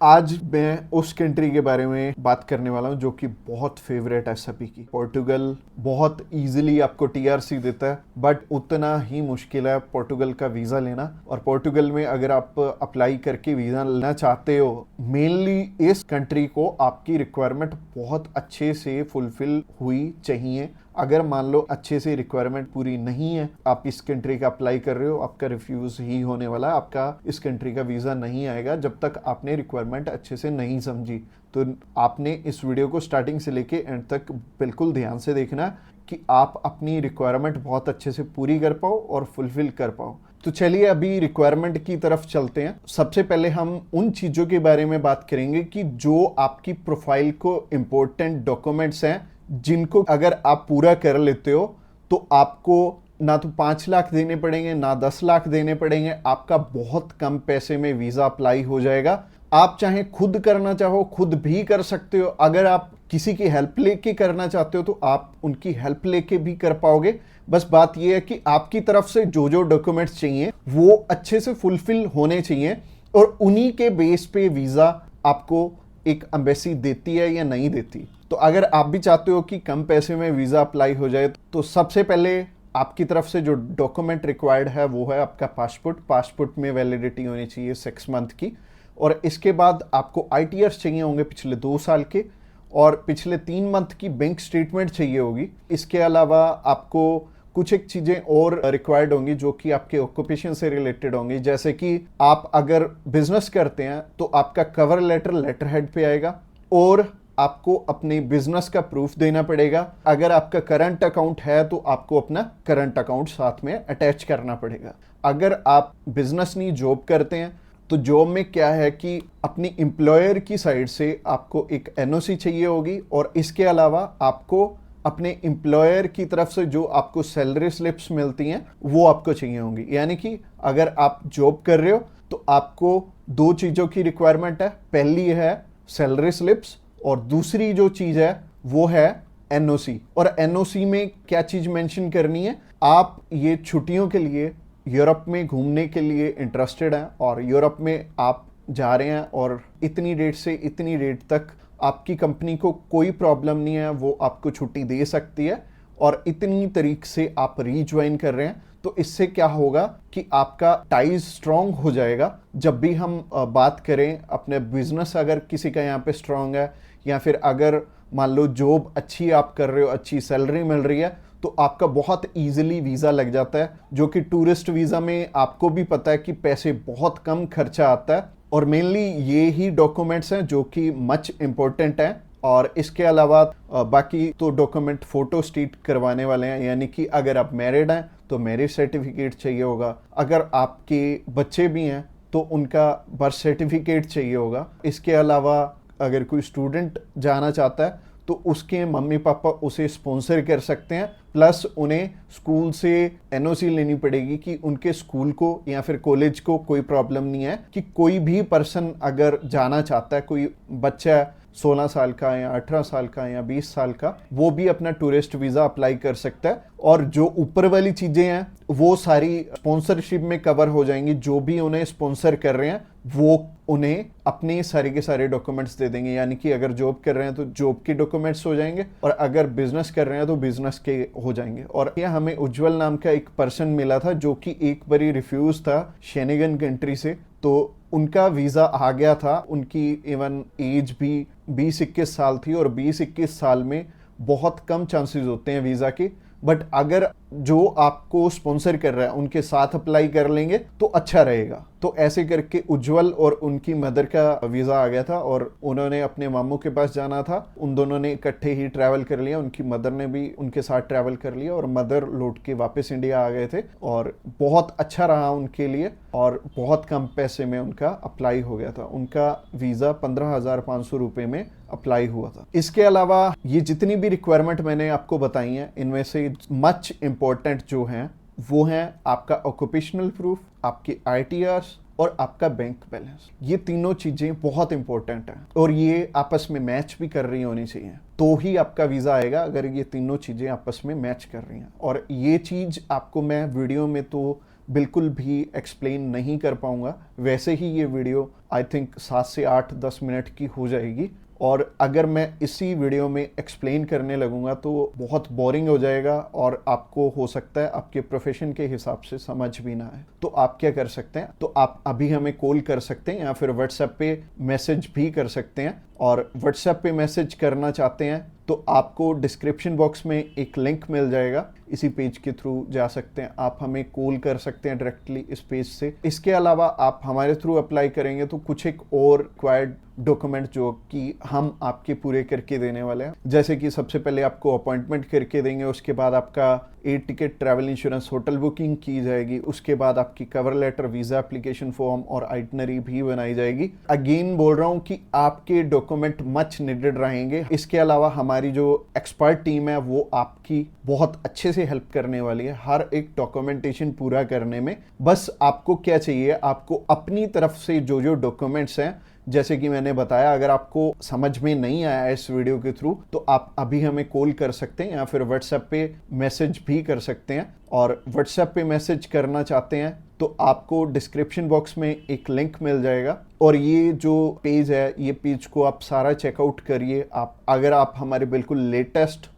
आज मैं उस कंट्री के बारे में बात करने वाला हूं जो कि बहुत फेवरेट है सभी की। पोर्टुगल बहुत इजीली आपको टीआरसी देता है, बट उतना ही मुश्किल है पोर्टुगल का वीज़ा लेना। और पोर्टुगल में अगर आप अप्लाई करके वीज़ा लेना चाहते हो, मेनली इस कंट्री को आपकी रिक्वायरमेंट बहुत अच्छे से फुलफिल हुई चाहिए। अगर मान लो अच्छे से रिक्वायरमेंट पूरी नहीं है, आप इस कंट्री का अप्लाई कर रहे हो, आपका रिफ्यूज ही होने वाला है, आपका इस कंट्री का वीज़ा नहीं आएगा जब तक आपने रिक्वायरमेंट अच्छे से नहीं समझी। तो आपने इस वीडियो को स्टार्टिंग से लेके एंड तक बिल्कुल ध्यान से देखना कि आप अपनी रिक्वायरमेंट बहुत अच्छे से पूरी कर पाओ और फुलफिल कर पाओ। तो चलिए अभी रिक्वायरमेंट की तरफ चलते हैं। सबसे पहले हम उन चीज़ों के बारे में बात करेंगे कि जो आपकी प्रोफाइल को इम्पोर्टेंट डॉक्यूमेंट्स हैं, जिनको अगर आप पूरा कर लेते हो तो आपको ना तो 5 लाख देने पड़ेंगे ना 10 लाख देने पड़ेंगे, आपका बहुत कम पैसे में वीज़ा अप्लाई हो जाएगा। आप चाहे खुद करना चाहो खुद भी कर सकते हो, अगर आप किसी की हेल्प लेके करना चाहते हो तो आप उनकी हेल्प लेके भी कर पाओगे। बस बात यह है कि आपकी तरफ से जो जो डॉक्यूमेंट्स चाहिए वो अच्छे से फुलफिल होने चाहिए, और उन्हीं के बेस पे वीज़ा आपको एक एम्बेसी देती है या नहीं देती। तो अगर आप भी चाहते हो कि कम पैसे में वीज़ा अप्लाई हो जाए, तो सबसे पहले आपकी तरफ से जो डॉक्यूमेंट रिक्वायर्ड है वो है आपका पासपोर्ट। पासपोर्ट में वैलिडिटी होनी चाहिए 6 मंथ की, और इसके बाद आपको आईटीआर चाहिए होंगे पिछले 2 साल के, और पिछले 3 मंथ की बैंक स्टेटमेंट चाहिए होगी। इसके अलावा आपको कुछ एक चीज़ें और रिक्वायर्ड होंगी जो कि आपके ऑक्यूपेशन से रिलेटेड होंगी, जैसे कि आप अगर बिजनेस करते हैं तो आपका कवर लेटर लेटर हेड पे आएगा, और आपको अपने बिजनेस का प्रूफ देना पड़ेगा। अगर आपका करंट अकाउंट है तो आपको अपना करंट अकाउंट साथ में अटैच करना पड़ेगा। अगर आप बिजनेस नहीं जॉब करते हैं तो जॉब में क्या है कि अपनी एम्प्लॉयर की साइड से आपको एक एनओसी चाहिए होगी, और इसके अलावा आपको अपने एम्प्लॉयर की तरफ से जो आपको सैलरी स्लिप्स मिलती हैं वो आपको चाहिए होंगी। यानी कि अगर आप जॉब कर रहे हो तो आपको 2 चीज़ों की रिक्वायरमेंट है। पहली है सैलरी स्लिप्स, और दूसरी जो चीज़ है वो है एनओसी। और एनओसी में क्या चीज़ मेंशन करनी है, आप ये छुट्टियों के लिए यूरोप में घूमने के लिए इंटरेस्टेड हैं और यूरोप में आप जा रहे हैं, और इतनी डेट से इतनी डेट तक आपकी कंपनी को कोई प्रॉब्लम नहीं है, वो आपको छुट्टी दे सकती है, और इतनी तारीख से आप रीज्वाइन कर रहे हैं। तो इससे क्या होगा कि आपका टाइज स्ट्रांग हो जाएगा। जब भी हम बात करें अपने बिजनेस, अगर किसी का यहाँ पे स्ट्रांग है, या फिर अगर मान लो जॉब अच्छी आप कर रहे हो, अच्छी सैलरी मिल रही है, तो आपका बहुत इजीली वीज़ा लग जाता है, जो कि टूरिस्ट वीज़ा में आपको भी पता है कि पैसे बहुत कम खर्चा आता है। और मेनली ये ही डॉक्यूमेंट्स हैं जो कि मच इम्पोर्टेंट हैं। और इसके अलावा बाकी तो डॉक्यूमेंट फोटो स्टेट करवाने वाले हैं, यानी कि अगर आप मैरिड हैं तो मैरिज सर्टिफिकेट चाहिए होगा, अगर आपके बच्चे भी हैं तो उनका बर्थ सर्टिफिकेट चाहिए होगा। इसके अलावा अगर कोई स्टूडेंट जाना चाहता है तो उसके मम्मी पापा उसे स्पॉन्सर कर सकते हैं, प्लस उन्हें स्कूल से एनओसी लेनी पड़ेगी कि उनके स्कूल को या फिर कॉलेज को कोई प्रॉब्लम नहीं है कि कोई भी पर्सन अगर जाना चाहता है, कोई बच्चा 16 साल का या 18 साल का या 20 साल का, वो भी अपना टूरिस्ट वीज़ा अप्लाई कर सकता है। और जो ऊपर वाली चीज़ें हैं वो सारी स्पॉन्सरशिप में कवर हो जाएंगी। जो भी उन्हें स्पॉन्सर कर रहे हैं वो उन्हें अपने सारे के सारे डॉक्यूमेंट्स दे देंगे, यानी कि अगर जॉब कर रहे हैं तो जॉब के डॉक्यूमेंट्स हो जाएंगे, और अगर बिजनेस कर रहे हैं तो बिजनेस के हो जाएंगे। और यह हमें उज्जवल नाम का एक पर्सन मिला था जो कि एक बारी रिफ्यूज था शेनेगन कंट्री से, तो उनका वीज़ा आ गया था। उनकी इवन एज भी 20-21 साल थी, और 20-21 साल में बहुत कम चांसेस होते हैं वीज़ा के। बट अगर जो आपको स्पॉन्सर कर रहा है उनके साथ अप्लाई कर लेंगे तो अच्छा रहेगा। तो ऐसे करके उज्जवल और उनकी मदर का वीज़ा आ गया था, और उन्होंने अपने मामू के पास जाना था, उन दोनों ने इकट्ठे ही ट्रैवल कर लिया, उनकी मदर ने भी उनके साथ ट्रैवल कर लिया, और मदर लौट के वापस इंडिया आ गए थे, और बहुत अच्छा रहा उनके लिए, और बहुत कम पैसे में उनका अप्लाई हो गया था। उनका वीज़ा 15,500 रुपये में अप्लाई हुआ था। इसके अलावा ये जितनी भी रिक्वायरमेंट मैंने आपको बताई हैं, इनमें से मच इम्पोर्टेंट जो हैं वो हैं आपका ऑक्यूपेशनल प्रूफ, आपकी आईटीआर्स, और आपका बैंक बैलेंस। ये तीनों चीज़ें बहुत इंपॉर्टेंट हैं, और ये आपस में मैच भी कर रही होनी चाहिए, तो ही आपका वीज़ा आएगा अगर ये तीनों चीज़ें आपस में मैच कर रही हैं। और ये चीज़ आपको मैं वीडियो में तो बिल्कुल भी एक्सप्लेन नहीं कर पाऊंगा। वैसे ही ये वीडियो आई थिंक 7 से 8-10 मिनट की हो जाएगी, और अगर मैं इसी वीडियो में एक्सप्लेन करने लगूंगा तो बहुत बोरिंग हो जाएगा और आपको हो सकता है आपके प्रोफेशन के हिसाब से समझ भी ना आए। तो आप क्या कर सकते हैं, तो आप अभी हमें कॉल कर सकते हैं या फिर व्हाट्सएप पे मैसेज भी कर सकते हैं। और व्हाट्सएप पे मैसेज करना चाहते हैं तो आपको डिस्क्रिप्शन बॉक्स में एक लिंक मिल जाएगा, इसी पेज के थ्रू जा सकते हैं। आप हमें कॉल कर सकते हैं डायरेक्टली इस पेज से। इसके अलावा आप हमारे थ्रू अप्लाई करेंगे तो कुछ एक और रिक्वायर्ड डॉक्यूमेंट जो कि हम आपके पूरे करके देने वाले हैं, जैसे कि सबसे पहले आपको अपॉइंटमेंट करके देंगे, उसके बाद आपका air ticket, travel insurance, hotel booking की जाएगी, उसके बाद आपकी cover letter, visa application form और आइटनरी भी बनाई जाएगी। अगेन बोल रहा हूं कि आपके डॉक्यूमेंट मच नीडेड रहेंगे। इसके अलावा हमारी जो एक्सपर्ट टीम है वो आपकी बहुत अच्छे से हेल्प करने वाली है हर एक डॉक्यूमेंटेशन पूरा करने में। बस आपको क्या चाहिए, आपको अपनी तरफ से जो जो डॉक्यूमेंट्स हैं, जैसे कि मैंने बताया, अगर आपको समझ में नहीं आया इस वीडियो के थ्रू तो आप अभी हमें कॉल कर सकते हैं या फिर व्हाट्सएप पे मैसेज भी कर सकते हैं। और व्हाट्सएप पे मैसेज करना चाहते हैं तो आपको डिस्क्रिप्शन बॉक्स में एक लिंक मिल जाएगा, और ये जो पेज है, ये पेज को आप सारा चेकआउट करिए। अगर आप हमारे बिल्कुल लेटेस्ट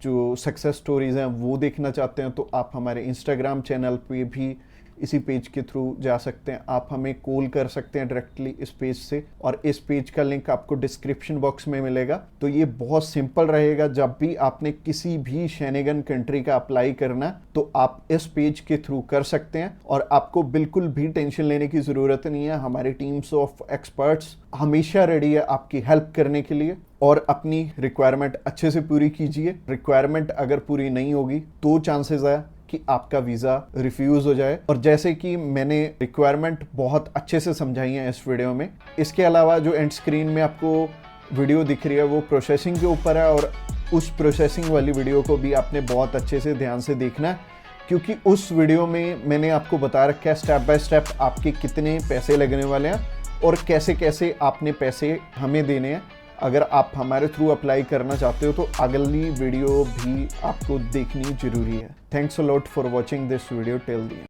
जो सक्सेस स्टोरीज हैं वो देखना चाहते हैं तो आप हमारे इंस्टाग्राम चैनल पे भी इसी पेज के थ्रू जा सकते हैं। आप हमें कॉल कर सकते हैं डायरेक्टली इस पेज से, और इस पेज का लिंक आपको डिस्क्रिप्शन बॉक्स में मिलेगा। तो ये बहुत सिंपल रहेगा। जब भी आपने किसी भी शेनेगन कंट्री का अप्लाई करना तो आप इस पेज के थ्रू कर सकते हैं, और आपको बिल्कुल भी टेंशन लेने की ज़रूरत नहीं है। हमारी टीम्स ऑफ एक्सपर्ट्स हमेशा रेडी है आपकी हेल्प करने के लिए। और अपनी रिक्वायरमेंट अच्छे से पूरी कीजिए। रिक्वायरमेंट अगर पूरी नहीं होगी तो चांसेस है कि आपका वीज़ा रिफ्यूज़ हो जाए। और जैसे कि मैंने रिक्वायरमेंट बहुत अच्छे से समझाई है इस वीडियो में। इसके अलावा जो एंड स्क्रीन में आपको वीडियो दिख रही है वो प्रोसेसिंग के ऊपर है, और उस प्रोसेसिंग वाली वीडियो को भी आपने बहुत अच्छे से ध्यान से देखना है, क्योंकि उस वीडियो में मैंने आपको बता रखा है स्टेप बाय स्टेप आपके कितने पैसे लगने वाले हैं और कैसे कैसे आपने पैसे हमें देने हैं। अगर आप हमारे थ्रू अप्लाई करना चाहते हो तो अगली वीडियो भी आपको देखनी जरूरी है। Thanks a lot for watching this video till the end.